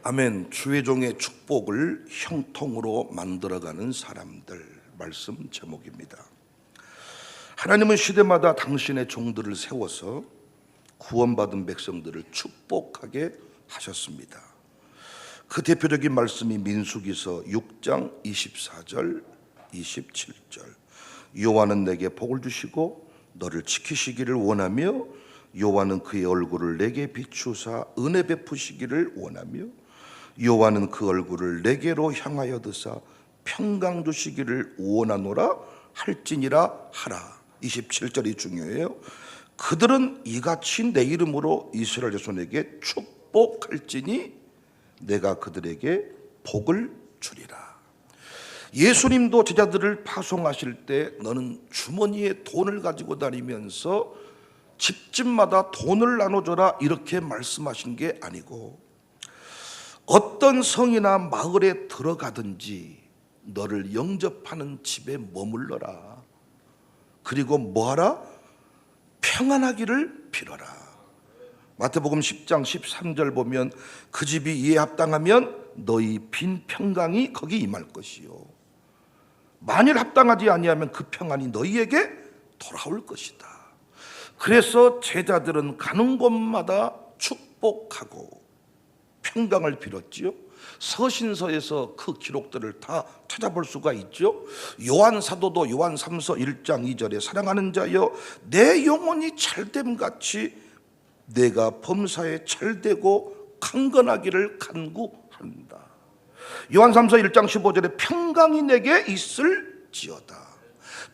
아멘. 주의 종의 축복을 형통으로 만들어가는 사람들, 말씀 제목입니다. 하나님은 시대마다 당신의 종들을 세워서 구원받은 백성들을 축복하게 하셨습니다. 그 대표적인 말씀이 민수기서 6장 24절 27절. 여호와는 내게 복을 주시고 너를 지키시기를 원하며 여호와는 그의 얼굴을 내게 비추사 은혜 베푸시기를 원하며 여호와는 그 얼굴을 내게로 향하여 드사 평강 주시기를 원하노라 할지니라 하라. 27절이 중요해요. 그들은 이같이 내 이름으로 이스라엘 자손에게 축복할지니 내가 그들에게 복을 주리라. 예수님도 제자들을 파송하실 때 너는 주머니에 돈을 가지고 다니면서 집집마다 돈을 나눠줘라 이렇게 말씀하신 게 아니고, 어떤 성이나 마을에 들어가든지 너를 영접하는 집에 머물러라. 그리고 뭐하라? 평안하기를 빌어라. 마태복음 10장 13절 보면 그 집이 이에 합당하면 너희 빈 평강이 거기 임할 것이요 만일 합당하지 아니하면 그 평안이 너희에게 돌아올 것이다. 그래서 제자들은 가는 곳마다 축복하고 평강을 빌었지요. 서신서에서 그 기록들을 다 찾아볼 수가 있죠. 요한 사도도 요한 3서 1장 2절에 사랑하는 자여 내 영혼이 잘됨같이 내가 범사에 잘되고 강건하기를 간구한다. 요한 3서 1장 15절에 평강이 내게 있을지어다.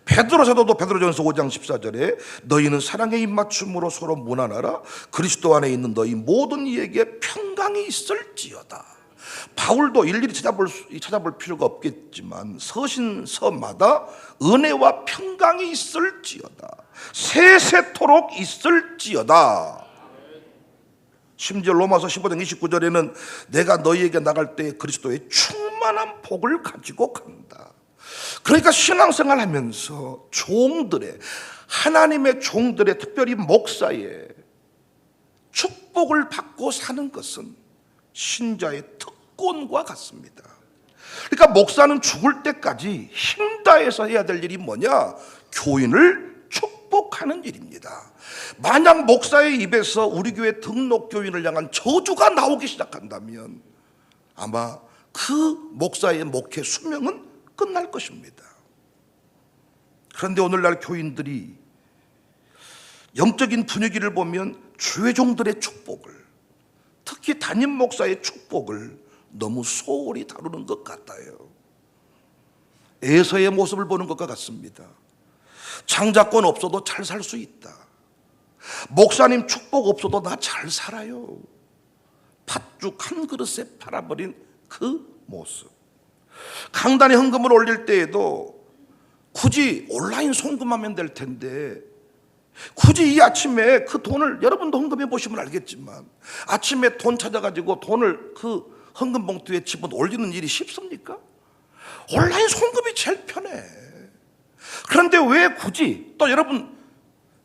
베드로 사도도 베드로전서 5장 14절에 너희는 사랑의 입맞춤으로 서로 무난하라. 그리스도 안에 있는 너희 모든 이에게 평강이 있을지어다. 바울도 일일이 찾아볼 필요가 없겠지만 서신서마다 은혜와 평강이 있을지어다, 세세토록 있을지어다. 심지어 로마서 15장 29절에는 내가 너희에게 나갈 때 그리스도의 충만한 복을 가지고 간다. 그러니까 신앙생활 하면서 종들의, 하나님의 종들의, 특별히 목사의 축복을 받고 사는 것은 신자의 특권과 같습니다. 그러니까 목사는 죽을 때까지 힘다해서 해야 될 일이 뭐냐? 교인을 축복하는 일입니다. 만약 목사의 입에서 우리 교회 등록 교인을 향한 저주가 나오기 시작한다면 아마 그 목사의 목회 수명은 끝날 것입니다. 그런데 오늘날 교인들이 영적인 분위기를 보면 주의 종들의 축복을, 특히 담임 목사의 축복을 너무 소홀히 다루는 것 같아요. 에서의 모습을 보는 것과 같습니다. 장자권 없어도 잘 살 수 있다. 목사님 축복 없어도 나 잘 살아요. 팥죽 한 그릇에 팔아버린 그 모습. 강단에 헌금을 올릴 때에도 굳이 온라인 송금하면 될 텐데, 굳이 이 아침에 그 돈을, 여러분도 헌금해 보시면 알겠지만 아침에 돈 찾아가지고 돈을 그 헌금 봉투에 집어 올리는 일이 쉽습니까? 온라인 송금이 제일 편해. 그런데 왜 굳이, 또 여러분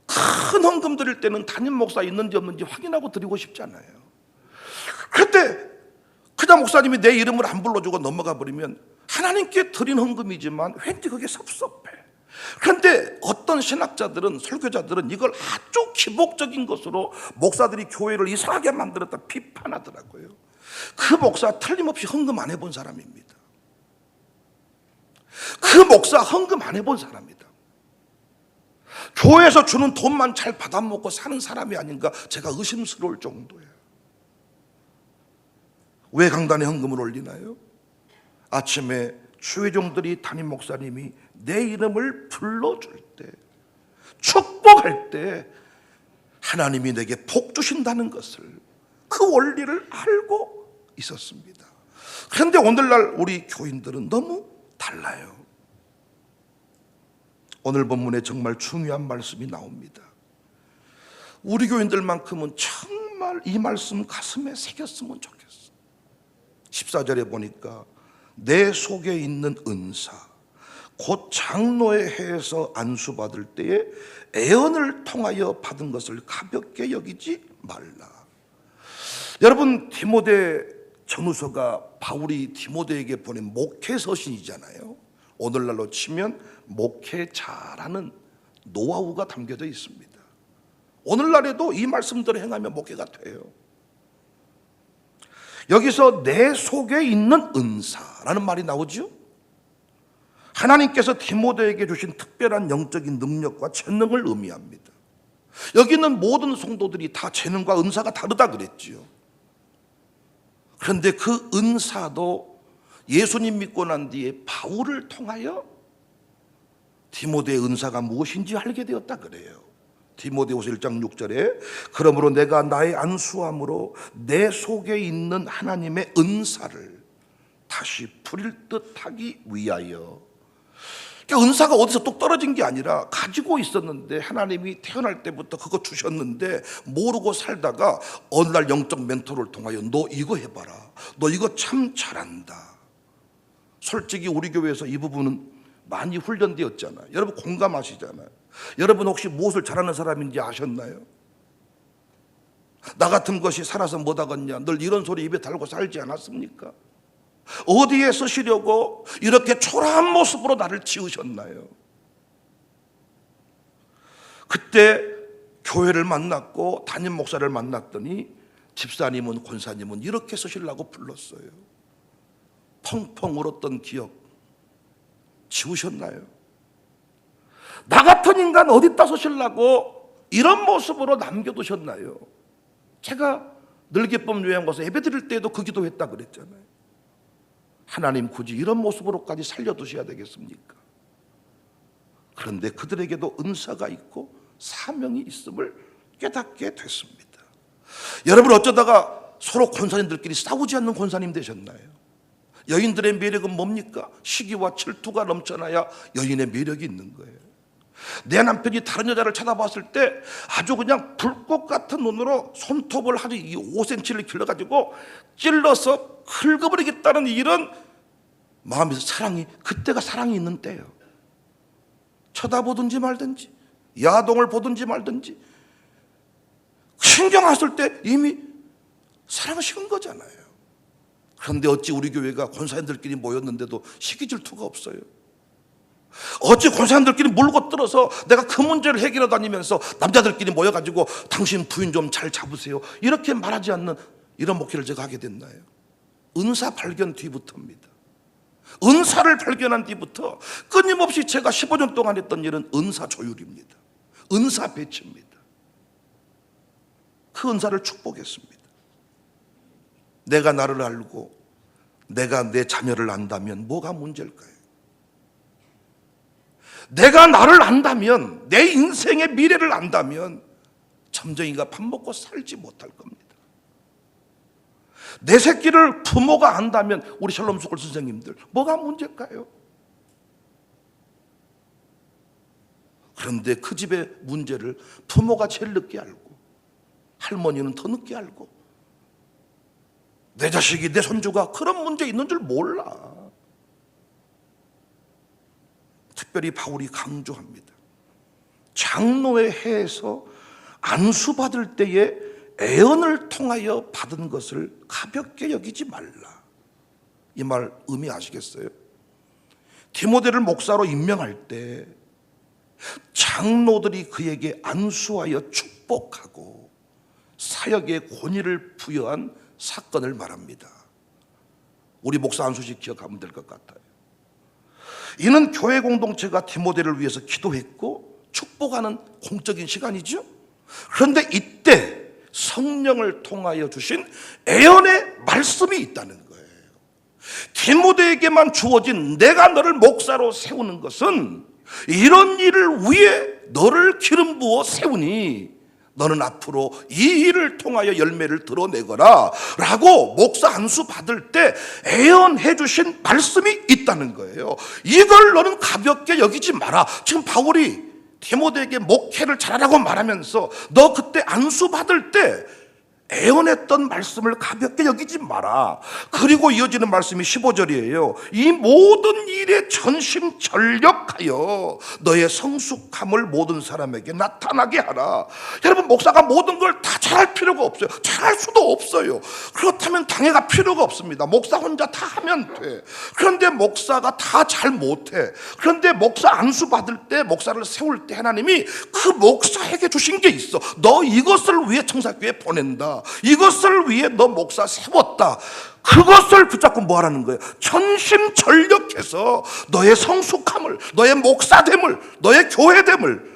큰 헌금 드릴 때는 담임 목사 있는지 없는지 확인하고 드리고 싶지 않아요. 그런데 그냥 목사님이 내 이름을 안 불러주고 넘어가 버리면 하나님께 드린 헌금이지만 왠지 그게 섭섭해. 그런데 어떤 신학자들은, 설교자들은 이걸 아주 기복적인 것으로 목사들이 교회를 이상하게 만들었다 비판하더라고요. 그 목사 틀림없이 헌금 안 해본 사람입니다. 그 목사 헌금 안 해본 사람이다. 교회에서 주는 돈만 잘 받아먹고 사는 사람이 아닌가 제가 의심스러울 정도예요. 왜 강단에 헌금을 올리나요? 아침에 주의 종들이, 담임 목사님이 내 이름을 불러줄 때, 축복할 때 하나님이 내게 복 주신다는 것을, 그 원리를 알고 있었습니다. 그런데 오늘날 우리 교인들은 너무 달라요. 오늘 본문에 정말 중요한 말씀이 나옵니다. 우리 교인들만큼은 정말 이 말씀 가슴에 새겼으면 좋겠어. 14절에 보니까 내 속에 있는 은사, 곧 장로의 해에서 안수받을 때에 애언을 통하여 받은 것을 가볍게 여기지 말라. 여러분, 디모데 전후서가 바울이 디모데에게 보낸 목회 서신이잖아요. 오늘날로 치면 목회 잘하는 노하우가 담겨져 있습니다. 오늘날에도 이 말씀대로 행하면 목회가 돼요. 여기서 내 속에 있는 은사라는 말이 나오죠. 하나님께서 디모데에게 주신 특별한 영적인 능력과 재능을 의미합니다. 여기 있는 모든 성도들이 다 재능과 은사가 다르다 그랬지요. 그런데 그 은사도 예수님 믿고 난 뒤에 바울을 통하여 디모데의 은사가 무엇인지 알게 되었다 그래요. 디모데후서 1장 6절에 그러므로 내가 나의 안수함으로 내 속에 있는 하나님의 은사를 다시 부릴 듯하기 위하여. 그러니까 은사가 어디서 뚝 떨어진 게 아니라 가지고 있었는데 하나님이 태어날 때부터 그거 주셨는데 모르고 살다가 어느 날 영적 멘토를 통하여 너 이거 해봐라, 너 이거 참 잘한다. 솔직히 우리 교회에서 이 부분은 많이 훈련되었잖아요. 여러분 공감하시잖아요. 여러분 혹시 무엇을 잘하는 사람인지 아셨나요? 나 같은 것이 살아서 못하겠냐, 늘 이런 소리 입에 달고 살지 않았습니까? 어디에 쓰시려고 이렇게 초라한 모습으로 나를 지으셨나요? 그때 교회를 만났고 담임 목사를 만났더니 집사님은 권사님은 이렇게 쓰시려고 불렀어요. 펑펑 울었던 기억 지우셨나요? 나 같은 인간 어디다 쓰시려고 이런 모습으로 남겨두셨나요? 제가 늘기쁨 요양 가서 예배 드릴 때에도 그 기도했다 그랬잖아요. 하나님 굳이 이런 모습으로까지 살려두셔야 되겠습니까? 그런데 그들에게도 은사가 있고 사명이 있음을 깨닫게 됐습니다. 여러분 어쩌다가 서로 권사님들끼리 싸우지 않는 권사님 되셨나요? 여인들의 매력은 뭡니까? 시기와 질투가 넘쳐나야 여인의 매력이 있는 거예요. 내 남편이 다른 여자를 쳐다봤을 때 아주 그냥 불꽃 같은 눈으로 손톱을 아주 5cm를 길러가지고 찔러서 긁어버리겠다는 이런 마음에서 사랑이, 그때가 사랑이 있는 때예요. 쳐다보든지 말든지 야동을 보든지 말든지 신경 안 쓸 때 이미 사랑을 식은 거잖아요. 그런데 어찌 우리 교회가 권사님들끼리 모였는데도 시기 질투가 없어요? 어찌 권사님들끼리 물고 들어서 내가 그 문제를 해결해 다니면서 남자들끼리 모여가지고 당신 부인 좀 잘 잡으세요 이렇게 말하지 않는 이런 목회를 제가 하게 됐나요? 은사 발견 뒤부터입니다. 은사를 발견한 뒤부터 끊임없이 제가 15년 동안 했던 일은 은사 조율입니다. 은사 배치입니다. 그 은사를 축복했습니다. 내가 나를 알고 내가 내 자녀를 안다면 뭐가 문제일까요? 내가 나를 안다면, 내 인생의 미래를 안다면 점쟁이가 밥 먹고 살지 못할 겁니다. 내 새끼를 부모가 안다면 우리 샬롬 스쿨 선생님들 뭐가 문제일까요? 그런데 그 집의 문제를 부모가 제일 늦게 알고 할머니는 더 늦게 알고 내 자식이, 내 손주가 그런 문제 있는 줄 몰라. 특별히 바울이 강조합니다. 장로의 해에서 안수받을 때에 애언을 통하여 받은 것을 가볍게 여기지 말라. 이 말 의미 아시겠어요? 디모데를 목사로 임명할 때 장로들이 그에게 안수하여 축복하고 사역의 권위를 부여한 사건을 말합니다. 우리 목사 안수식 기억하면 될 것 같아요. 이는 교회 공동체가 디모데를 위해서 기도했고 축복하는 공적인 시간이죠. 그런데 이때 성령을 통하여 주신 애언의 말씀이 있다는 거예요. 디모데에게만 주어진 내가 너를 목사로 세우는 것은 이런 일을 위해 너를 기름 부어 세우니 너는 앞으로 이 일을 통하여 열매를 드러내거라 라고 목사 안수 받을 때 애언해 주신 말씀이 있다는 거예요. 이걸 너는 가볍게 여기지 마라. 지금 바울이 디모데에게 목회를 잘하라고 말하면서 너 그때 안수 받을 때 애원했던 말씀을 가볍게 여기지 마라. 그리고 이어지는 말씀이 15절이에요. 이 모든 일에 전심전력하여 너의 성숙함을 모든 사람에게 나타나게 하라. 여러분, 목사가 모든 걸 다 잘할 필요가 없어요. 잘할 수도 없어요. 그렇다면 당회가 필요가 없습니다. 목사 혼자 다 하면 돼. 그런데 목사가 다 잘 못해. 그런데 목사 안수 받을 때, 목사를 세울 때 하나님이 그 목사에게 주신 게 있어. 너 이것을 위해 청사교회에 보낸다. 이것을 위해 너 목사 세웠다. 그것을 붙잡고 뭐 하라는 거예요? 전심전력해서 너의 성숙함을, 너의 목사됨을, 너의 교회됨을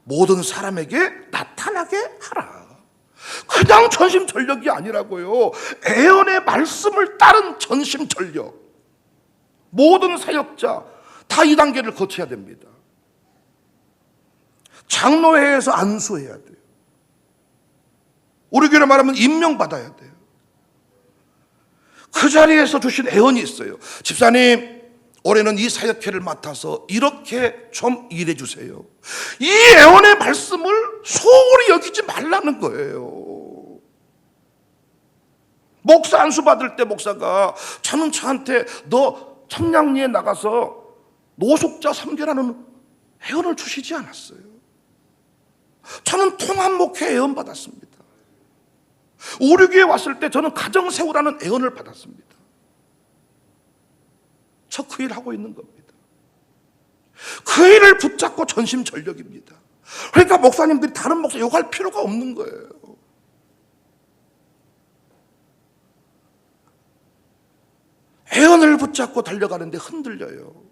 모든 사람에게 나타나게 하라. 그냥 전심전력이 아니라고요. 애언의 말씀을 따른 전심전력. 모든 사역자 다 이 단계를 거쳐야 됩니다. 장로회에서 안수해야 돼요. 우리 교회로 말하면 임명받아야 돼요. 그 자리에서 주신 애언이 있어요. 집사님, 올해는 이 사역회를 맡아서 이렇게 좀 일해 주세요. 이 애언의 말씀을 소홀히 여기지 말라는 거예요. 목사 안수 받을 때 목사가 저한테 너 청량리에 나가서 노숙자 섬겨라는 애언을 주시지 않았어요. 저는 통합목회 애언 받았습니다. 우리 교회 왔을 때 저는 가정 세우라는 애언을 받았습니다. 저 그 일 하고 있는 겁니다. 그 일을 붙잡고 전심전력입니다. 그러니까 목사님들이 다른 목사 욕할 필요가 없는 거예요. 애언을 붙잡고 달려가는데 흔들려요.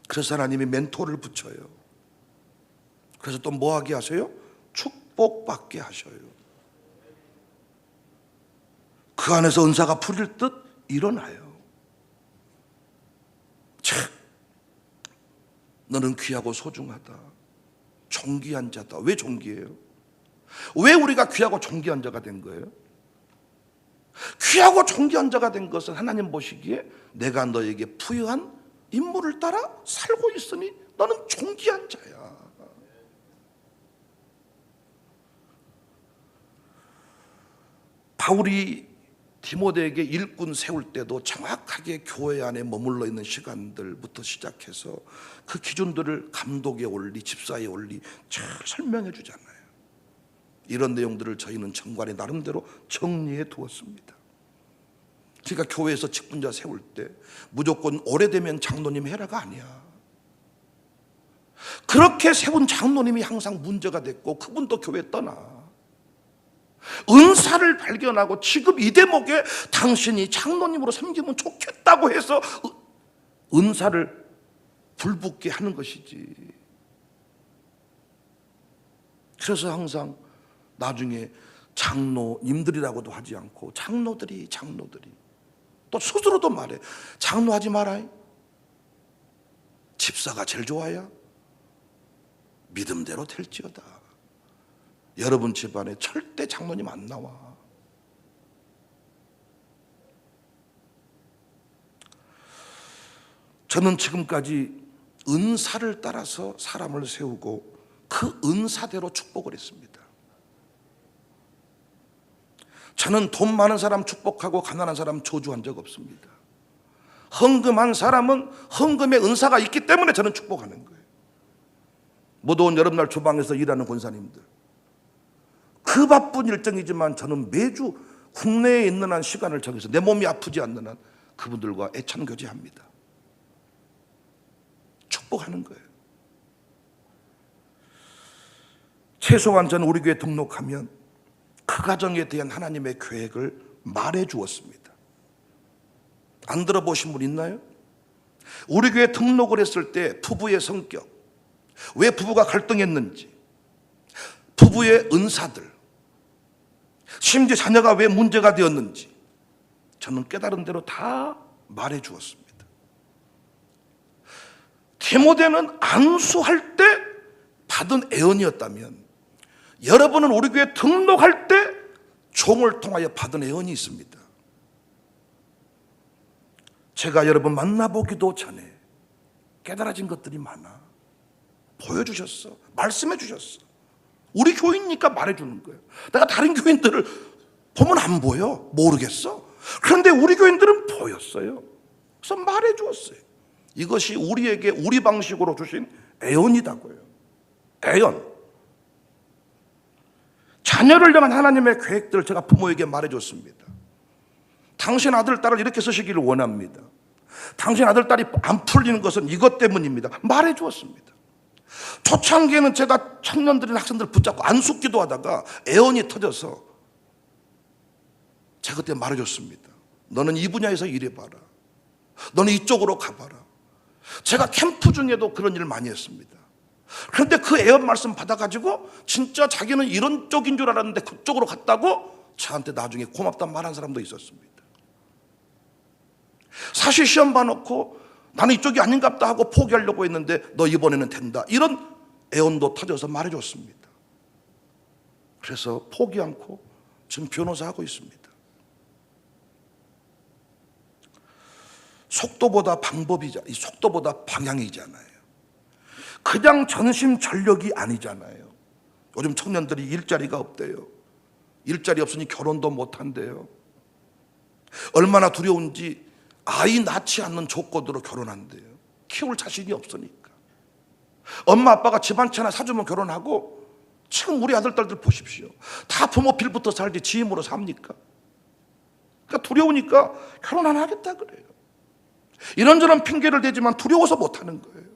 그래서 하나님이 멘토를 붙여요. 그래서 또 뭐 하게 하세요? 축복받게 하셔요. 그 안에서 은사가 풀릴 듯 일어나요. 참, 너는 귀하고 소중하다. 존귀한 자다. 왜 존귀해요? 왜 우리가 귀하고 존귀한 자가 된 거예요? 귀하고 존귀한 자가 된 것은 하나님 보시기에 내가 너에게 부여한 임무를 따라 살고 있으니 너는 존귀한 자야. 바울이 디모데에게 일꾼 세울 때도 정확하게 교회 안에 머물러 있는 시간들부터 시작해서 그 기준들을 감독에 올리, 집사에 올리 잘 설명해 주잖아요. 이런 내용들을 저희는 정관에 나름대로 정리해 두었습니다. 그러니까 교회에서 직분자 세울 때 무조건 오래되면 장로님 해라가 아니야. 그렇게 세운 장로님이 항상 문제가 됐고 그분도 교회 떠나. 은사를 발견하고 지금 이 대목에 당신이 장로님으로 섬기면 좋겠다고 해서 은사를 불붙게 하는 것이지. 그래서 항상 나중에 장로님들이라고도 하지 않고 장로들이 또 스스로도 말해. 장로하지 마라. 집사가 제일 좋아야 믿음대로 될지어다. 여러분 집안에 절대 장로님 안 나와. 저는 지금까지 은사를 따라서 사람을 세우고 그 은사대로 축복을 했습니다. 저는 돈 많은 사람 축복하고 가난한 사람 저주한 적 없습니다. 헌금한 사람은 헌금의 은사가 있기 때문에 저는 축복하는 거예요. 무더운 여름날 주방에서 일하는 권사님들, 그 바쁜 일정이지만 저는 매주 국내에 있는 한 시간을 정해서 내 몸이 아프지 않는 한 그분들과 애찬교제합니다. 축복하는 거예요. 최소한 저는 우리 교회 등록하면 그 가정에 대한 하나님의 계획을 말해 주었습니다. 안 들어보신 분 있나요? 우리 교회 등록을 했을 때 부부의 성격, 왜 부부가 갈등했는지, 부부의 은사들, 심지어 자녀가 왜 문제가 되었는지 저는 깨달은 대로 다 말해 주었습니다. 디모데는 안수할 때 받은 애언이었다면 여러분은 우리 교회 등록할 때 종을 통하여 받은 애언이 있습니다. 제가 여러분 만나보기도 전에 깨달아진 것들이 많아. 보여주셨어. 말씀해 주셨어. 우리 교회니까 말해주는 거예요. 내가 다른 교인들을 보면 안 보여. 모르겠어. 그런데 우리 교인들은 보였어요. 그래서 말해주었어요. 이것이 우리에게 우리 방식으로 주신 애언이다고요. 애언. 자녀를 향한 하나님의 계획들을 제가 부모에게 말해줬습니다. 당신 아들, 딸을 이렇게 쓰시기를 원합니다. 당신 아들, 딸이 안 풀리는 것은 이것 때문입니다. 말해주었습니다. 초창기에는 제가 청년들이나 학생들을 붙잡고 안숙기도 하다가 애언이 터져서 제가 그때 말해줬습니다. 너는 이 분야에서 일해봐라. 너는 이쪽으로 가봐라. 제가 캠프 중에도 그런 일을 많이 했습니다. 그런데 그 애언 말씀 받아가지고 진짜 자기는 이런 쪽인 줄 알았는데 그쪽으로 갔다고 저한테 나중에 고맙다는 말한 사람도 있었습니다. 사실 시험 봐놓고 나는 이쪽이 아닌갑다 하고 포기하려고 했는데 너 이번에는 된다. 이런 애언도 터져서 말해줬습니다. 그래서 포기 않고 지금 변호사 하고 있습니다. 속도보다 속도보다 방향이잖아요. 그냥 전심전력이 아니잖아요. 요즘 청년들이 일자리가 없대요. 일자리 없으니 결혼도 못한대요. 얼마나 두려운지 아이 낳지 않는 조건으로 결혼한대요. 키울 자신이 없으니까. 엄마 아빠가 집 한 채 하나 사주면 결혼하고, 지금 우리 아들 딸들 보십시오. 다 부모 빌부터 살지 지 힘으로 삽니까? 그러니까 두려우니까 결혼 안 하겠다 그래요. 이런저런 핑계를 대지만 두려워서 못하는 거예요.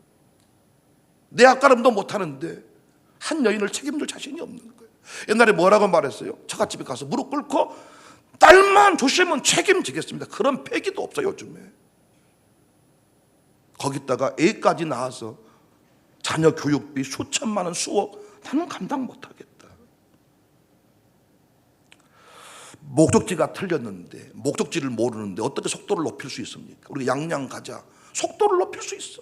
내 앞가림도 못하는데 한 여인을 책임질 자신이 없는 거예요. 옛날에 뭐라고 말했어요? 처갓집에 가서 무릎 꿇고 딸만 조심은 책임지겠습니다. 그런 패기도 없어요 요즘에. 거기다가 애까지 낳아서 자녀 교육비 수천만 원, 수억, 나는 감당 못하겠다. 목적지가 틀렸는데, 목적지를 모르는데 어떻게 속도를 높일 수 있습니까? 우리 양양 가자. 속도를 높일 수 있어.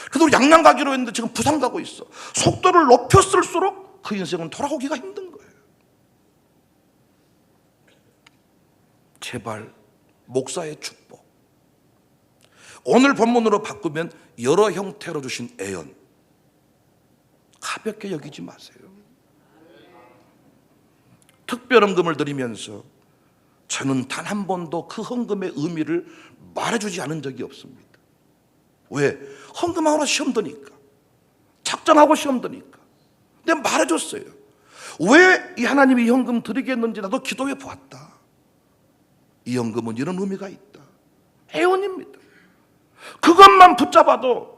그래도 우리 양양 가기로 했는데 지금 부산 가고 있어. 속도를 높였을수록 그 인생은 돌아오기가 힘든 거예요. 제발 목사의 축복. 오늘 본문으로 바꾸면 여러 형태로 주신 애언. 가볍게 여기지 마세요. 특별헌금을 드리면서 저는 단 한 번도 그 헌금의 의미를 말해주지 않은 적이 없습니다. 왜? 헌금하고 시험 드니까, 작정하고 시험 드니까. 내가 말해줬어요. 왜 이 하나님이 이 헌금 드리겠는지 나도 기도해 보았다. 이 헌금은 이런 의미가 있다. 애원입니다. 그것만 붙잡아도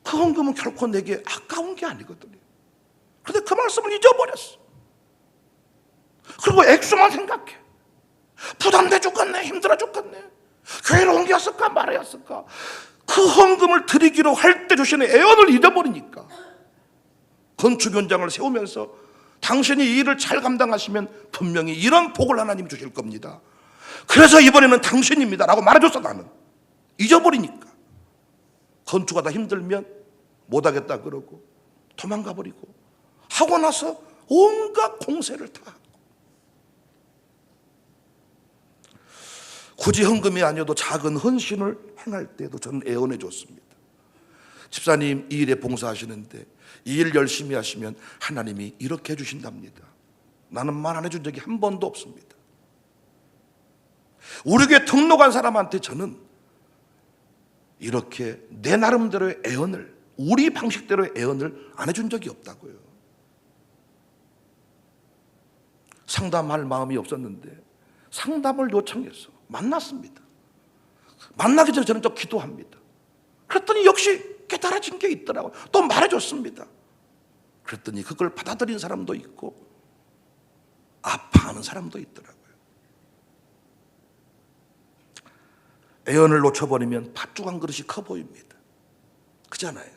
그 헌금은 결코 내게 아까운 게 아니거든요. 그런데 그 말씀을 잊어버렸어. 그리고 액수만 생각해. 부담돼 죽겠네, 힘들어 죽겠네. 교회로 옮겼을까 말아였을까. 그 헌금을 드리기로 할 때 주시는 애언을 잊어버리니까 건축 현장을 세우면서 당신이 이 일을 잘 감당하시면 분명히 이런 복을 하나님이 주실 겁니다. 그래서 이번에는 당신입니다 라고 말해줬어. 나는 잊어버리니까 건축하다 힘들면 못하겠다 그러고 도망가 버리고, 하고 나서 온갖 공세를 다. 굳이 헌금이 아니어도 작은 헌신을 행할 때도 저는 애원해 줬습니다. 집사님 이 일에 봉사하시는데 이 일 열심히 하시면 하나님이 이렇게 해주신답니다. 나는 말 안 해준 적이 한 번도 없습니다. 우리 교회 등록한 사람한테 저는 이렇게 내 나름대로의 애언을, 우리 방식대로의 애언을 안 해준 적이 없다고요. 상담할 마음이 없었는데 상담을 요청해서 만났습니다. 만나기 전에 저는 또 기도합니다. 그랬더니 역시 깨달아진 게 있더라고요. 또 말해줬습니다. 그랬더니 그걸 받아들인 사람도 있고 아파하는 사람도 있더라고요. 애언을 놓쳐버리면 팥죽 한 그릇이 커 보입니다. 그잖아요.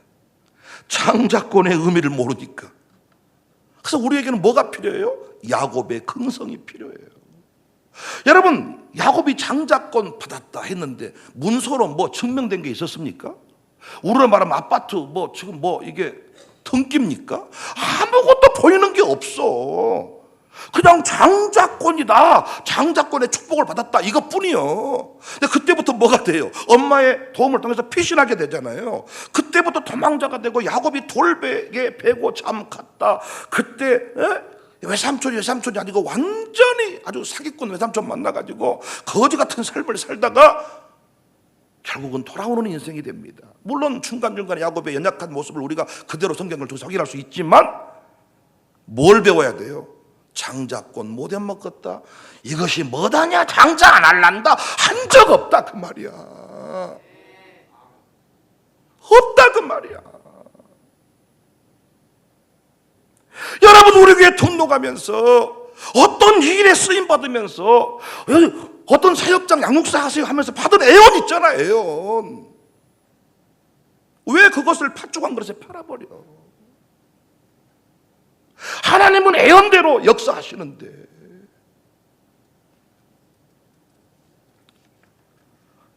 창작권의 의미를 모르니까. 그래서 우리에게는 뭐가 필요해요? 야곱의 긍성이 필요해요. 여러분, 야곱이 장자권 받았다 했는데 문서로 뭐 증명된 게 있었습니까? 우리로 말하면 아파트 뭐 지금 뭐 이게 등기입니까? 아무것도 보이는 게 없어. 그냥 그냥 장자권이다, 장자권의 축복을 받았다, 이것뿐이요. 근데 그때부터 뭐가 돼요? 엄마의 도움을 통해서 피신하게 되잖아요. 그때부터 도망자가 되고 야곱이 돌베개 베고 참 갔다. 그때 외삼촌이 아니고 완전히 아주 사기꾼 외삼촌 만나가지고 거지 같은 삶을 살다가 결국은 돌아오는 인생이 됩니다. 물론 중간중간에 야곱의 연약한 모습을 우리가 그대로 성경을 통해서 확인할 수 있지만 뭘 배워야 돼요? 장자권 못 해먹었다, 이것이 뭐다냐, 장자 안 할란다, 한 적 없다 그 말이야. 없다 그 말이야. 여러분, 우리 교회 등록하면서 어떤 일에 쓰임 받으면서 어떤 사역장 양육사 하세요 하면서 받은 애원 있잖아, 애원. 왜 그것을 팥죽한 그릇에 팔아버려? 하나님은 애원대로 역사하시는데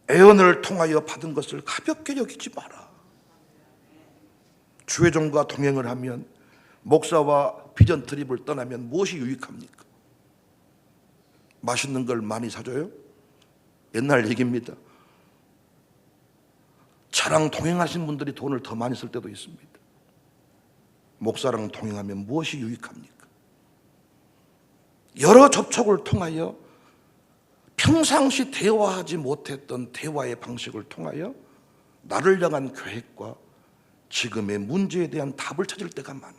애원을 통하여 받은 것을 가볍게 여기지 마라. 주의 종과 동행을 하면, 목사와 비전 트립을 떠나면 무엇이 유익합니까? 맛있는 걸 많이 사줘요? 옛날 얘기입니다. 저랑 동행하신 분들이 돈을 더 많이 쓸 때도 있습니다. 목사랑 동행하면 무엇이 유익합니까? 여러 접촉을 통하여 평상시 대화하지 못했던 대화의 방식을 통하여 나를 향한 계획과 지금의 문제에 대한 답을 찾을 때가 많아.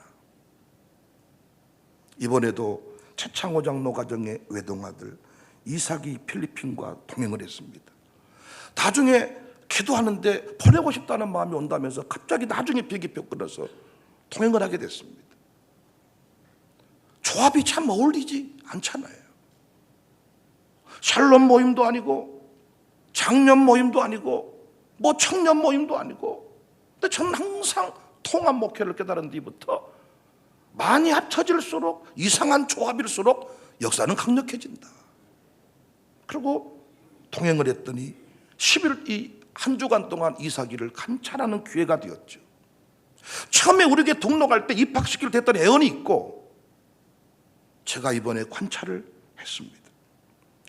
이번에도 최창호 장로 가정의 외동아들 이삭이 필리핀과 동행을 했습니다. 나중에 기도하는데 보내고 싶다는 마음이 온다면서 갑자기 나중에 비행기표 끊어서 동행을 하게 됐습니다. 조합이 참 어울리지 않잖아요. 샬롬 모임도 아니고 장년 모임도 아니고 뭐 청년 모임도 아니고, 근데 저는 항상 통합 목회를 깨달은 뒤부터 많이 합쳐질수록, 이상한 조합일수록 역사는 강력해진다. 그리고 동행을 했더니 10일 이 한 주간 동안 이삭이를 관찰하는 기회가 되었죠. 처음에 우리에게 등록할 때 입학시킬 때 했던 애원이 있고, 제가 이번에 관찰을 했습니다.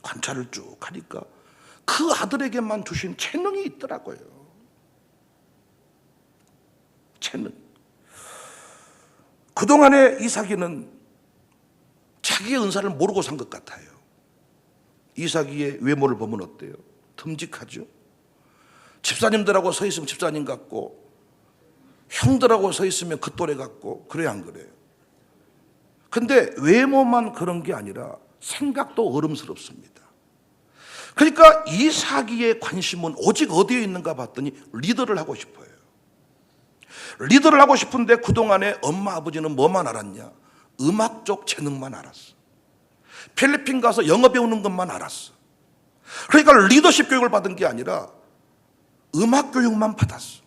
관찰을 쭉 하니까 그 아들에게만 주신 재능이 있더라고요. 재능. 그동안에 이삭이는 자기의 은사를 모르고 산 것 같아요. 이삭이의 외모를 보면 어때요? 듬직하죠? 집사님들하고 서 있으면 집사님 같고, 형들하고 서 있으면 그 또래 같고, 그래야 안 그래요? 근데 외모만 그런 게 아니라 생각도 어름스럽습니다. 그러니까 이삭이의 관심은 오직 어디에 있는가 봤더니 리더를 하고 싶어요. 리더를 하고 싶은데 그동안에 엄마 아버지는 뭐만 알았냐? 음악 쪽 재능만 알았어. 필리핀 가서 영어 배우는 것만 알았어. 그러니까 리더십 교육을 받은 게 아니라 음악 교육만 받았어.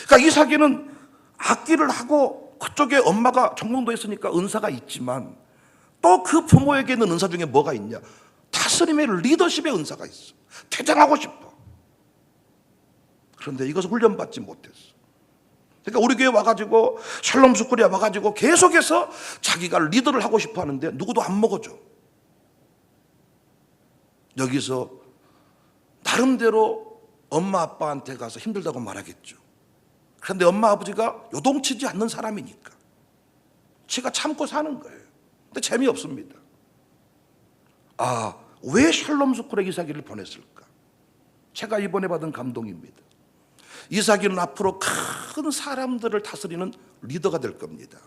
그러니까 이삭이는 악기를 하고 그쪽에 엄마가 전공도 했으니까 은사가 있지만 또 그 부모에게는 은사 중에 뭐가 있냐? 다스림의 리더십의 은사가 있어. 퇴장하고 싶어. 그런데 이것을 훈련받지 못했어. 그러니까 우리 교회 와가지고 샬롬 스쿨에 와가지고 계속해서 자기가 리더를 하고 싶어 하는데 누구도 안 먹어줘. 여기서 나름대로 엄마 아빠한테 가서 힘들다고 말하겠죠. 그런데 엄마 아버지가 요동치지 않는 사람이니까 제가 참고 사는 거예요. 근데 재미없습니다. 왜 샬롬 스쿨에 이삭이를 보냈을까? 제가 이번에 받은 감동입니다. 이삭이는 앞으로 큰 사람들을 다스리는 리더가 될 겁니다.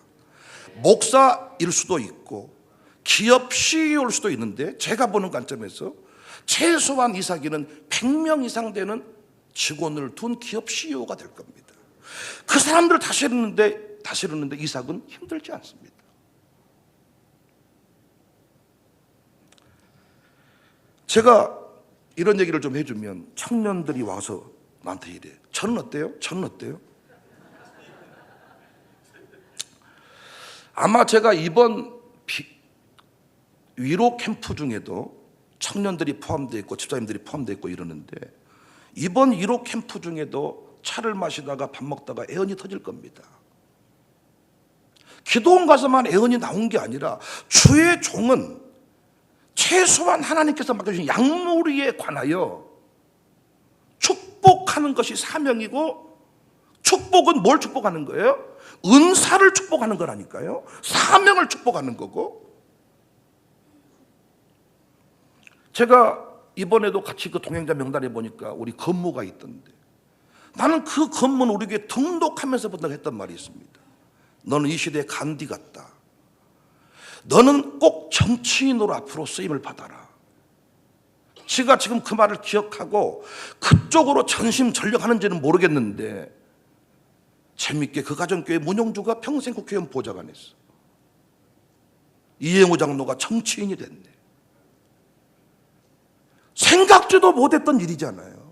목사일 수도 있고 기업 CEO일 수도 있는데, 제가 보는 관점에서 최소한 이삭이는 100명 이상 되는 직원을 둔 기업 CEO가 될 겁니다. 그 사람들을 다스리는데 이삭은 힘들지 않습니다. 제가 이런 얘기를 좀 해주면 청년들이 와서 나한테 이래. 저는 어때요? 저는 어때요? 아마 제가 이번 위로 캠프 중에도 청년들이 포함되어 있고 집사님들이 포함되어 있고 이러는데, 이번 위로 캠프 중에도 차를 마시다가 밥 먹다가 애언이 터질 겁니다. 기도원 가서만 애언이 나온 게 아니라 주의 종은 최소한 하나님께서 맡겨주신 양무리에 관하여 축복하는 것이 사명이고, 축복은 뭘 축복하는 거예요? 은사를 축복하는 거라니까요. 사명을 축복하는 거고. 제가 이번에도 같이 그 동행자 명단에 보니까 우리 건무가 있던데, 나는 그 건무는 우리 교회 등록하면서부터 했던 말이 있습니다. 너는 이 시대의 간디 같다. 너는 꼭 정치인으로 앞으로 쓰임을 받아라. 제가 지금 그 말을 기억하고 그쪽으로 전심전력하는지는 모르겠는데, 재밌게 그 가정교회 문용주가 평생 국회의원 보좌관 했어. 이행우 장로가 정치인이 됐네. 생각지도 못했던 일이잖아요.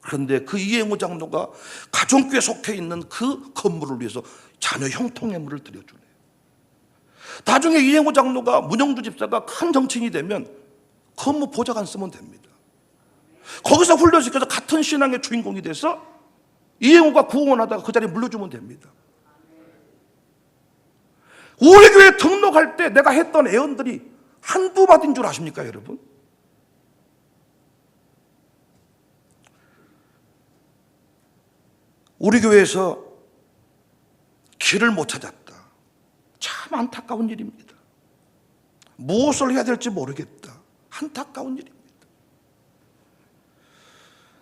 그런데 그 이행우 장로가 가정교회에 속해 있는 그 건물을 위해서 자녀 형통예물을 드려주네. 나중에 이행우 장로가, 문영주 집사가 큰 정치인이 되면 건물 보좌관 쓰면 됩니다. 거기서 훈련시켜서 같은 신앙의 주인공이 돼서 이행우가 구원하다가 그 자리에 물려주면 됩니다. 우리 교회 등록할 때 내가 했던 애언들이 한두 마디인 줄 아십니까, 여러분? 우리 교회에서 길을 못 찾았다. 참 안타까운 일입니다. 무엇을 해야 될지 모르겠다. 안타까운 일입니다.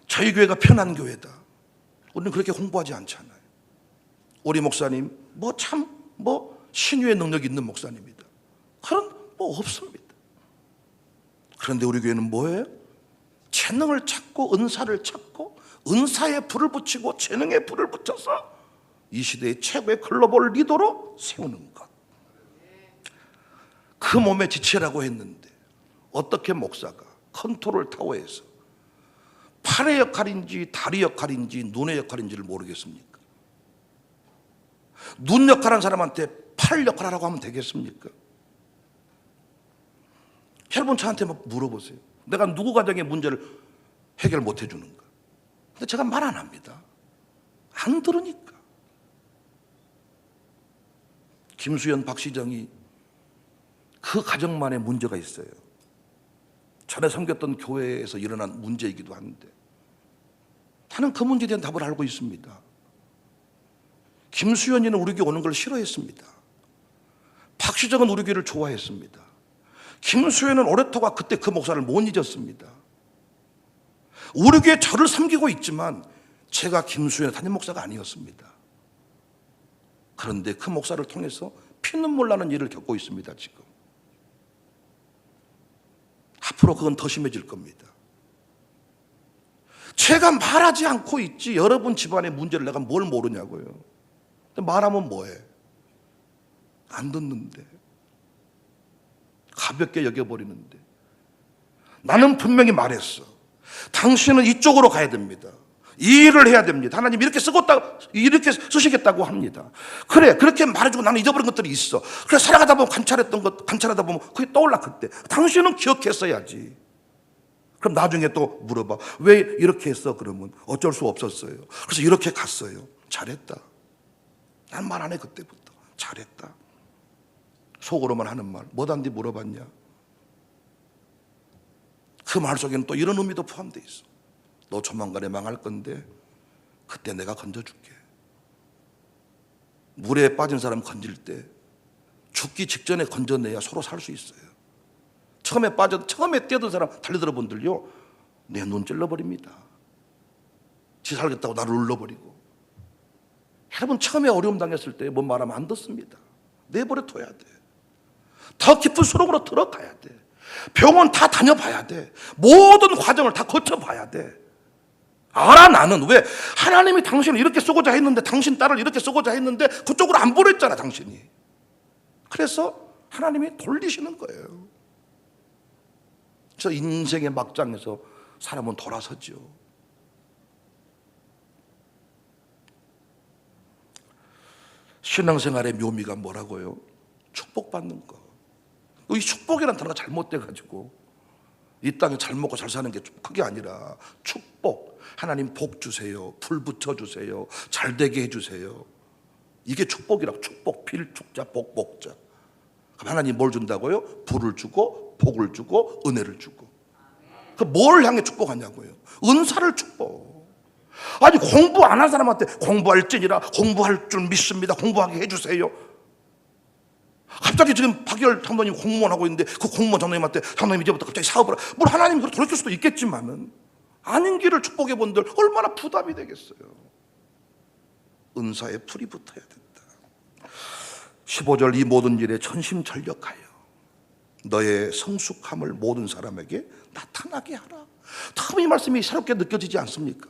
저희 교회가 편한 교회다. 우리는 그렇게 홍보하지 않잖아요. 우리 목사님 신유의 능력이 있는 목사님이다. 그런 없습니다. 그런데 우리 교회는 뭐예요? 재능을 찾고 은사를 찾고 은사에 불을 붙이고 재능에 불을 붙여서 이 시대의 최고의 글로벌 리더로 세우는 것. 그 몸의 지체라고 했는데 어떻게 목사가 컨트롤 타워에서 팔의 역할인지 다리 역할인지 눈의 역할인지를 모르겠습니까? 눈 역할한 사람한테 팔 역할하라고 하면 되겠습니까? 여러분 저한테 물어보세요. 내가 누구 가정의 문제를 해결 못 해주는가? 근데 제가 말 안 합니다. 안 들으니까. 김수현 박시장이 그 가정만의 문제가 있어요. 전에 섬겼던 교회에서 일어난 문제이기도 한데 나는 그 문제에 대한 답을 알고 있습니다. 김수현이는 우리 교회 오는 걸 싫어했습니다. 박시장은 우리 교회를 좋아했습니다. 김수현은 오랫동안 그때 그 목사를 못 잊었습니다. 우리 교회 저를 섬기고 있지만 제가 김수현의 담임 목사가 아니었습니다. 그런데 그 목사를 통해서 피눈물 나는 일을 겪고 있습니다. 지금 앞으로 그건 더 심해질 겁니다. 제가 말하지 않고 있지 여러분 집안의 문제를 내가 뭘 모르냐고요. 근데 말하면 뭐해? 안 듣는데, 가볍게 여겨버리는데. 나는 분명히 말했어. 당신은 이쪽으로 가야 됩니다. 이 일을 해야 됩니다. 하나님 이렇게 이렇게 쓰시겠다고 합니다. 그래, 그렇게 말해주고 나는 잊어버린 것들이 있어. 그래, 살아가다 보면 관찰하다 보면 그게 떠올라. 그때 당신은 기억했어야지. 그럼 나중에 또 물어봐. 왜 이렇게 했어? 그러면 어쩔 수 없었어요. 그래서 이렇게 갔어요. 잘했다. 난 말 안 해. 그때부터 잘했다. 속으로만 하는 말. 뭐단지 물어봤냐? 그 말 속에는 또 이런 의미도 포함되어 있어. 너 조만간에 망할 건데 그때 내가 건져줄게. 물에 빠진 사람 건질 때 죽기 직전에 건져내야 서로 살 수 있어요. 처음에 뛰어든 사람 달려들어 분들요, 내 눈 찔러버립니다. 지 살겠다고 나를 눌러버리고. 여러분 처음에 어려움 당했을 때 뭔 말하면 안 듣습니다. 내버려 둬야 돼. 더 깊은 수렁으로 들어가야 돼. 병원 다 다녀봐야 돼. 모든 과정을 다 거쳐봐야 돼. 알아. 나는 왜 하나님이 당신을 이렇게 쓰고자 했는데, 당신 딸을 이렇게 쓰고자 했는데 그쪽으로 안 보냈잖아 당신이. 그래서 하나님이 돌리시는 거예요. 그래서 인생의 막장에서 사람은 돌아서죠. 신앙생활의 묘미가 뭐라고요? 축복받는 거. 이 축복이라는 단어가 잘못돼가지고 이 땅에 잘 먹고 잘 사는 게 그게 아니라 축복. 하나님 복 주세요. 불 붙여주세요. 잘 되게 해주세요. 이게 축복이라고. 축복, 필축자, 복복자. 그럼 하나님 뭘 준다고요? 부를 주고 복을 주고 은혜를 주고. 그 뭘 향해 축복하냐고요? 은사를 축복. 아니 공부 안 한 사람한테 공부할지니라 공부할 줄 믿습니다, 공부하게 해주세요. 갑자기 지금 박열 장로님 공무원 하고 있는데 그 공무원 장로님한테 장로님 이제부터 갑자기 사업을 물론 하나님이 그렇게 돌이킬 수도 있겠지만은 아닌 길을 축복해 본들 얼마나 부담이 되겠어요. 은사에 풀이 붙어야 된다. 15절 이 모든 일에 전심전력하여 너의 성숙함을 모든 사람에게 나타나게 하라. 참 이 말씀이 새롭게 느껴지지 않습니까?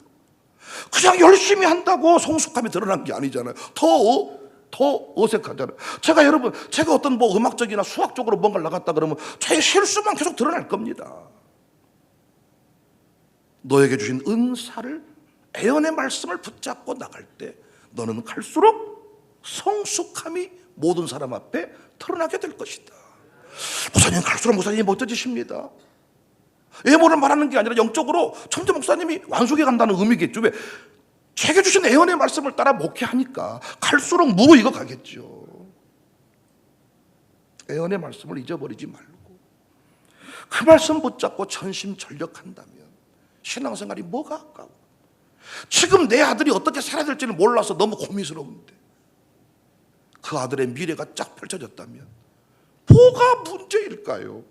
그냥 열심히 한다고 성숙함이 드러난 게 아니잖아요. 더 어색하잖아요. 제가 어떤 뭐 음악적이나 수학적으로 뭔가를 나갔다 그러면 제 실수만 계속 드러날 겁니다. 너에게 주신 은사를, 애언의 말씀을 붙잡고 나갈 때 너는 갈수록 성숙함이 모든 사람 앞에 드러나게 될 것이다. 목사님 갈수록 목사님이 멋져지십니다. 외모를 말하는 게 아니라 영적으로 점점 목사님이 완숙해 간다는 의미겠죠. 왜? 제게 주신 애언의 말씀을 따라 목회하니까 갈수록 무르익어 가겠죠. 애언의 말씀을 잊어버리지 말고 그 말씀 붙잡고 전심전력한다면 신앙생활이 뭐가 아까워. 지금 내 아들이 어떻게 살아야 될지는 몰라서 너무 고민스러운데 그 아들의 미래가 쫙 펼쳐졌다면 뭐가 문제일까요?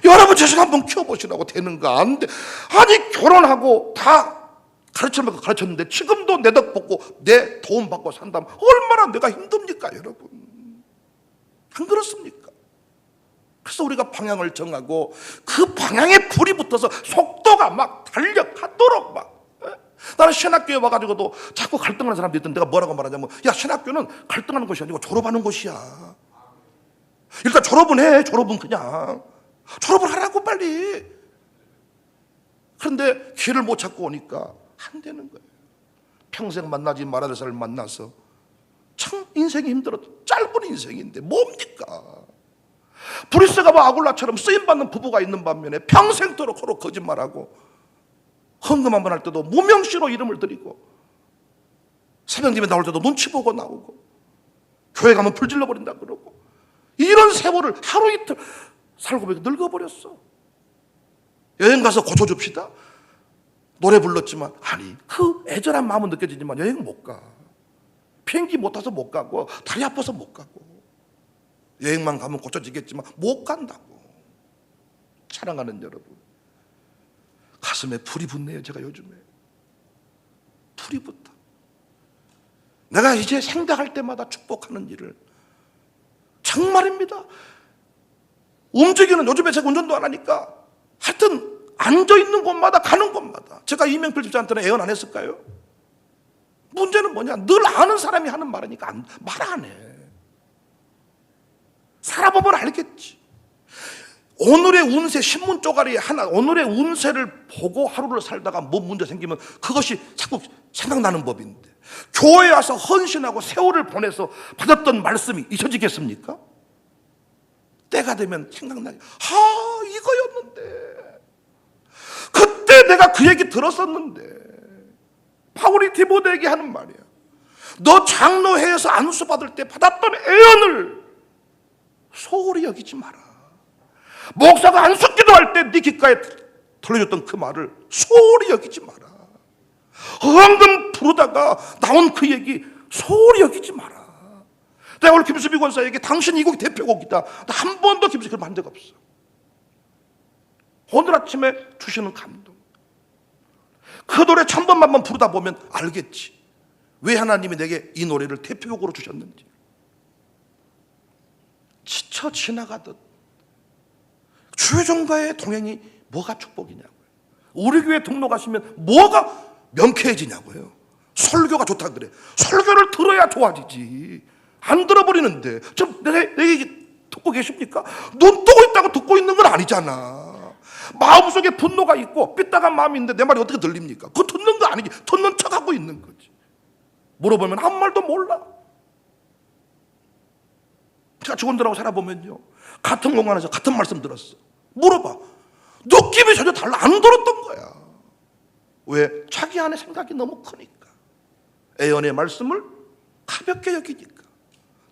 여러분 자식 한번 키워보시라고 되는가? 안 돼. 아니 결혼하고 다 가르치는 거 가르쳤는데 지금도 내 덕 받고 내 도움 받고 산다면 얼마나 내가 힘듭니까 여러분? 안 그렇습니까? 그래서 우리가 방향을 정하고 그 방향에 불이 붙어서 속도가 막 달려가도록 막. 나는 신학교에 와가지고도 자꾸 갈등하는 사람들이 있던데 내가 뭐라고 말하냐면 야 신학교는 갈등하는 곳이 아니고 졸업하는 곳이야. 일단 졸업은 해. 졸업은 그냥 졸업을 하라고 빨리. 그런데 길을 못 찾고 오니까 안 되는 거예요. 평생 만나지 말아야 될 사람을 만나서 참 인생이 힘들어. 짧은 인생인데 뭡니까? 브리스가와 아굴라처럼 쓰임받는 부부가 있는 반면에 평생토록 서로 거짓말하고 헌금 한번 할 때도 무명시로 이름을 드리고 새벽님에 나올 때도 눈치 보고 나오고 교회 가면 불 질러버린다 그러고 이런 세월을 하루 이틀 살고 보니까 늙어버렸어. 여행 가서 고쳐줍시다. 노래 불렀지만 아니 그 애절한 마음은 느껴지지만 여행 못 가. 비행기 못 타서 못 가고 다리 아파서 못 가고 여행만 가면 고쳐지겠지만 못 간다고. 사랑하는 여러분 가슴에 불이 붙네요. 제가 요즘에 불이 붙어. 내가 이제 생각할 때마다 축복하는 일을 정말입니다. 움직이는 요즘에 제가 운전도 안 하니까 하여튼 앉아있는 곳마다 가는 곳마다 제가 이명필 집사한테는 애언 안 했을까요? 문제는 뭐냐? 늘 아는 사람이 하는 말이니까 말 안 해. 살아보면 알겠지. 오늘의 운세 신문 쪼가리 하나 오늘의 운세를 보고 하루를 살다가 뭐 문제 생기면 그것이 자꾸 생각나는 법인데 교회에 와서 헌신하고 세월을 보내서 받았던 말씀이 잊혀지겠습니까? 때가 되면 생각나요. 이거였는데 그때 내가 그 얘기 들었었는데 바울이 디모데에게 하는 말이야. 너 장로회에서 안수 받을 때 받았던 애언을 소홀히 여기지 마라. 목사가 안수 기도할 때 네 귓가에 들려줬던 그 말을 소홀히 여기지 마라. 헌금 부르다가 나온 그 얘기 소홀히 여기지 마라. 내가 오늘 김수비 권사에게 당신 이 곡이 대표곡이다. 나 한 번도 김수비 그런 말 한 적 없어. 오늘 아침에 주시는 감동. 그 노래 1000번만 부르다 보면 알겠지. 왜 하나님이 내게 이 노래를 대표곡으로 주셨는지. 지쳐 지나가듯 주의종과의 동행이 뭐가 축복이냐고요. 우리 교회 등록하시면 뭐가 명쾌해지냐고요. 설교가 좋다 그래. 설교를 들어야 좋아지지. 안 들어버리는데 좀 내 얘기 듣고 계십니까? 눈 뜨고 있다고 듣고 있는 건 아니잖아. 마음속에 분노가 있고 삐딱한 마음이 있는데 내 말이 어떻게 들립니까? 그거 듣는 거 아니지. 듣는 척하고 있는 거지. 물어보면 아무 말도 몰라. 제가 직원들하고 살아보면요 같은 공간에서 같은 말씀 들었어. 물어봐. 느낌이 전혀 달라. 안 들었던 거야. 왜? 자기 안에 생각이 너무 크니까. 애언의 말씀을 가볍게 여기니까.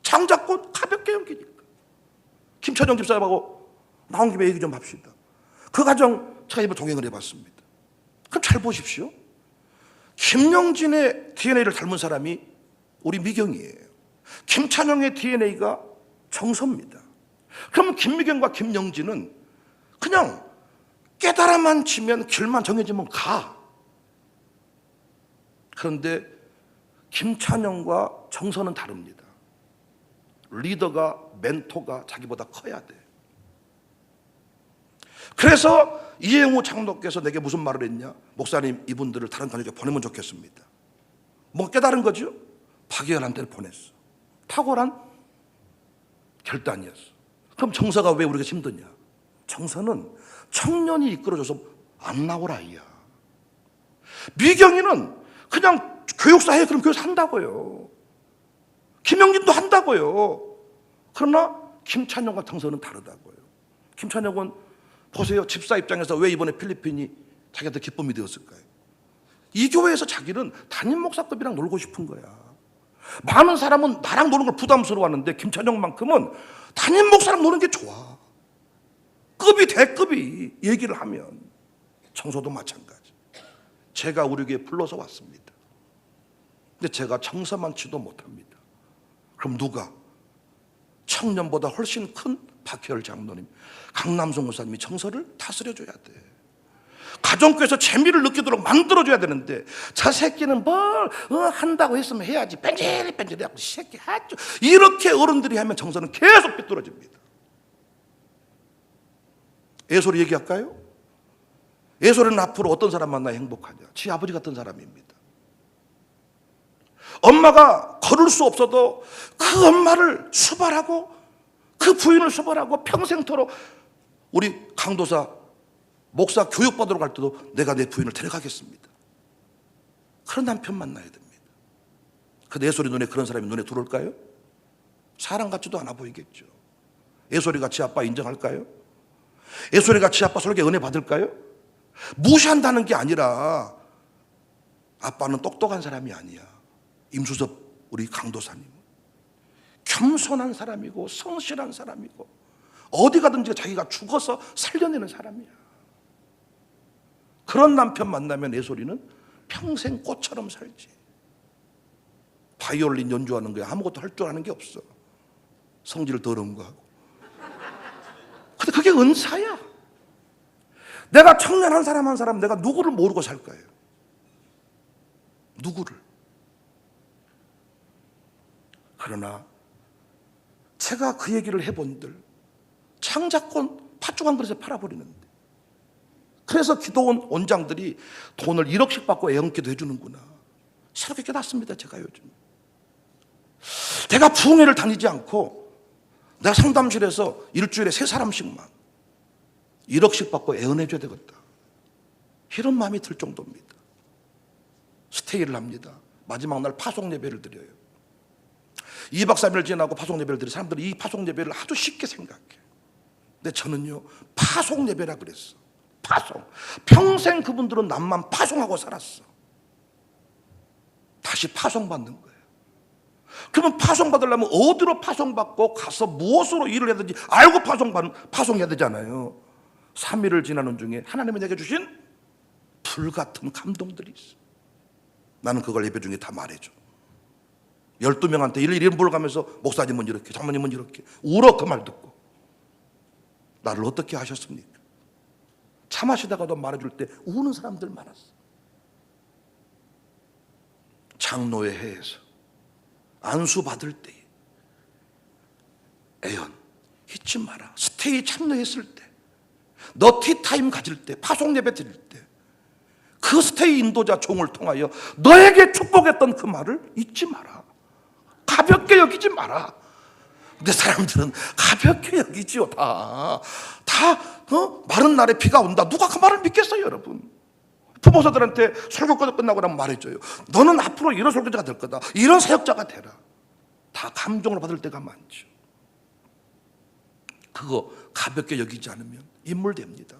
장자권 가볍게 여기니까. 김찬영 집사님하고 나온 김에 얘기 좀 합시다. 그 과정 제가 이번 동행을 해봤습니다. 그럼 잘 보십시오. 김영진의 DNA를 닮은 사람이 우리 미경이에요. 김찬영의 DNA가 정서입니다. 그러면 김미경과 김영진은 그냥 깨달아만 치면 길만 정해지면 가. 그런데 김찬영과 정서는 다릅니다. 리더가, 멘토가 자기보다 커야 돼. 그래서 이행우 장로께서 내게 무슨 말을 했냐? 목사님, 이분들을 다른 단역에 보내면 좋겠습니다. 뭐 깨달은 거죠? 박예현한테 보냈어. 탁월한 결단이었어. 그럼 정서가 왜 우리가 힘드냐? 정서는 청년이 이끌어줘서 안 나올 아이야. 미경이는 그냥 교육사 해. 그럼 교육사 한다고요. 김영진도 한다고요. 그러나 김찬영과 정서는 다르다고요. 김찬영은 보세요. 집사 입장에서 왜 이번에 필리핀이 자기한테 기쁨이 되었을까요? 이 교회에서 자기는 담임 목사급이랑 놀고 싶은 거야. 많은 사람은 나랑 노는 걸 부담스러워하는데 김찬영만큼은 담임 목사랑 노는 게 좋아. 급이 대급이 얘기를 하면. 청소도 마찬가지. 제가 우리 교회에 불러서 왔습니다. 근데 제가 정서만 치도 못합니다. 그럼 누가? 청년보다 훨씬 큰 박혜열 장로님, 강남성 목사님이 정서를 다스려줘야 돼. 가정교회에서 재미를 느끼도록 만들어줘야 되는데 저 새끼는 뭘 한다고 했으면 해야지 뺀질뺀질해. 이 새끼 하죠. 이렇게 어른들이 하면 정서는 계속 삐뚤어집니다. 애솔이 얘기할까요? 애솔이는 앞으로 어떤 사람 만나야 행복하냐? 지 아버지 같은 사람입니다. 엄마가 걸을 수 없어도 그 엄마를 수발하고 그 부인을 수발하고 평생토록 우리 강도사 목사 교육받으러 갈 때도 내가 내 부인을 데려가겠습니다. 그런 남편 만나야 됩니다. 그 애솔이 눈에 그런 사람이 눈에 들어올까요? 사람 같지도 않아 보이겠죠. 애솔이 같이 아빠 인정할까요? 애솔이 같이 아빠 설교 은혜 받을까요? 무시한다는 게 아니라 아빠는 똑똑한 사람이 아니야. 임수섭 우리 강도사님 겸손한 사람이고 성실한 사람이고 어디 가든지 자기가 죽어서 살려내는 사람이야. 그런 남편 만나면 애솔이는 평생 꽃처럼 살지. 바이올린 연주하는 거야. 아무것도 할 줄 아는 게 없어. 성질 더러운 거 하고. 근데 그게 은사야. 내가 청년 한 사람 한 사람 내가 누구를 모르고 살 거예요? 누구를? 그러나 제가 그 얘기를 해본들 창작권 팥죽 한 그릇에 팔아버리는데 그래서 기도원 원장들이 돈을 1억씩 받고 애언기도 해주는구나. 새롭게 깨닫습니다. 제가 요즘 내가 부흥회를 다니지 않고 내가 상담실에서 일주일에 3사람씩만 1억씩 받고 애언해줘야 되겠다. 이런 마음이 들 정도입니다. 스테이를 합니다. 마지막 날 파송 예배를 드려요. 2박 3일 지나고 파송 예배를 드려 사람들이 이 파송 예배를 아주 쉽게 생각해. 근데 저는요 파송 예배라 그랬어. 파송. 평생 그분들은 남만 파송하고 살았어. 다시 파송받는 거예요. 그러면 파송받으려면 어디로 파송받고 가서 무엇으로 일을 해야 되는지 알고 파송해야 되잖아요. 3일을 지나는 중에 하나님이 내게 주신 불같은 감동들이 있어. 나는 그걸 예배 중에 다 말해줘. 12명한테 일일이 물어가면서 목사님은 이렇게 장모님은 이렇게 울어. 그 말 듣고 나를 어떻게 하셨습니까? 차 마시다가도 말해줄 때 우는 사람들 많았어. 장로의 해에서 안수 받을 때 애연 잊지 마라. 스테이 참여했을 때 너 티타임 가질 때 파송 예배 드릴 때 그 스테이 인도자 종을 통하여 너에게 축복했던 그 말을 잊지 마라. 가볍게 여기지 마라. 근데 사람들은 가볍게 여기지요. 마른 날에 비가 온다. 누가 그 말을 믿겠어요, 여러분? 부모사들한테 설교 끝나고 나면 말해줘요. 너는 앞으로 이런 설교자가 될 거다. 이런 사역자가 되라. 다 감동을 받을 때가 많죠. 그거 가볍게 여기지 않으면 인물됩니다.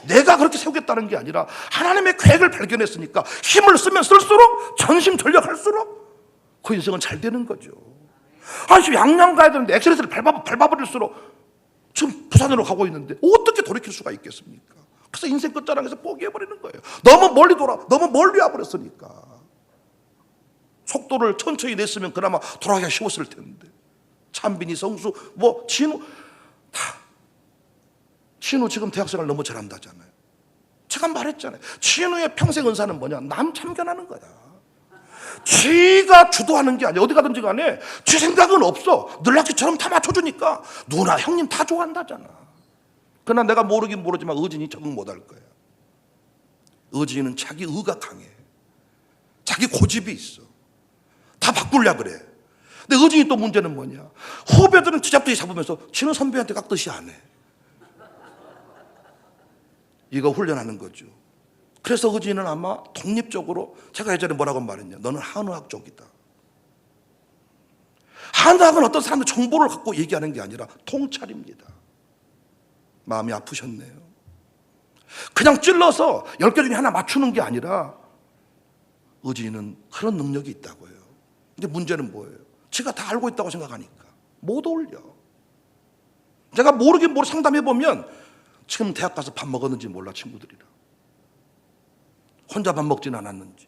내가 그렇게 세우겠다는 게 아니라 하나님의 계획을 발견했으니까 힘을 쓰면 쓸수록 전심전력할수록 그 인생은 잘 되는 거죠. 아니 양양 가야 되는데 엑셀레이터를 밟아버릴수록 지금 부산으로 가고 있는데 어떻게 돌이킬 수가 있겠습니까? 그래서 인생 끝자락에서 포기해버리는 거예요. 너무 멀리 와버렸으니까. 속도를 천천히 냈으면 그나마 돌아가기가 쉬웠을 텐데. 찬빈이, 성수, 진우 진우 지금 대학생활 너무 잘한다잖아요. 제가 말했잖아요. 진우의 평생 은사는 뭐냐? 남 참견하는 거다. 지가 주도하는 게 아니야. 어디 가든지 간에 지 생각은 없어. 늘락지처럼 다 맞춰주니까 누나 형님 다 좋아한다잖아. 그러나 내가 모르긴 모르지만 의진이 적응 못할 거야. 의진이는 자기 의가 강해. 자기 고집이 있어. 다 바꾸려고 그래. 근데 의진이 또 문제는 뭐냐? 후배들은 지잡듯이 잡으면서 지는 선배한테 깍듯이 안 해. 이거 훈련하는 거죠. 그래서 의진이는 아마 독립적으로, 제가 예전에 뭐라고 말했냐, 너는 한의학 쪽이다. 한의학은 어떤 사람들 정보를 갖고 얘기하는 게 아니라 통찰입니다. 마음이 아프셨네요. 그냥 찔러서 10개 중에 하나 맞추는 게 아니라 의진이는 그런 능력이 있다고요. 근데 문제는 뭐예요? 제가 다 알고 있다고 생각하니까 못 어울려. 제가 모르긴 상담해보면 지금 대학 가서 밥 먹었는지 몰라, 친구들이랑. 혼자 밥 먹진 않았는지.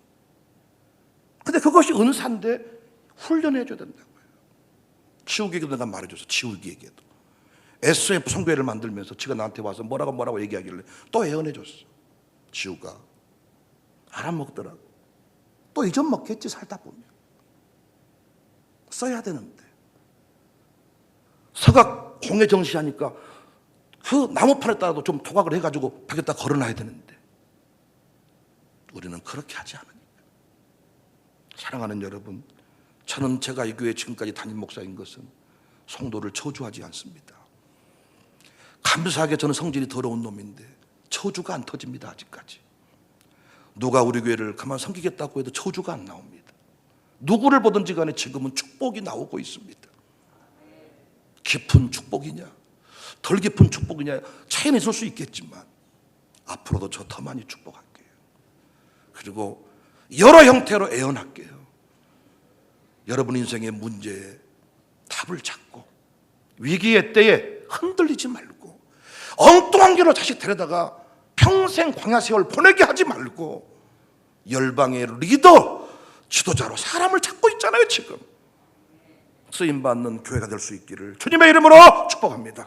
근데 그것이 은사인데 훈련해줘야 된다고요. 지우기에게도 내가 말해줘서, 지우기에게도. SF 성교회를 만들면서 지가 나한테 와서 뭐라고 얘기하길래 또 애원해줬어. 지우가 알아먹더라고. 또 잊어먹겠지, 살다 보면. 써야 되는데. 서각 공예 정시하니까 그 나무판에 따라도 좀 토각을 해가지고 벽에다 걸어놔야 되는데 우리는 그렇게 하지 않으니까. 사랑하는 여러분, 저는 제가 이 교회 지금까지 담임 목사인 것은 성도를 저주하지 않습니다. 감사하게 저는 성질이 더러운 놈인데 저주가 안 터집니다. 아직까지. 누가 우리 교회를 가만 섬기겠다고 해도 저주가 안 나옵니다. 누구를 보든지 간에 지금은 축복이 나오고 있습니다. 깊은 축복이냐 덜 깊은 축복이냐 차이는 있을 수 있겠지만 앞으로도 저 더 많이 축복할게요. 그리고 여러 형태로 애원할게요. 여러분 인생의 문제에 답을 찾고 위기의 때에 흔들리지 말고 엉뚱한 길로 자식 데려다가 평생 광야 세월 보내게 하지 말고 열방의 리더, 지도자로 사람을 찾고 있잖아요. 지금 쓰임받는 교회가 될 수 있기를 주님의 이름으로 축복합니다.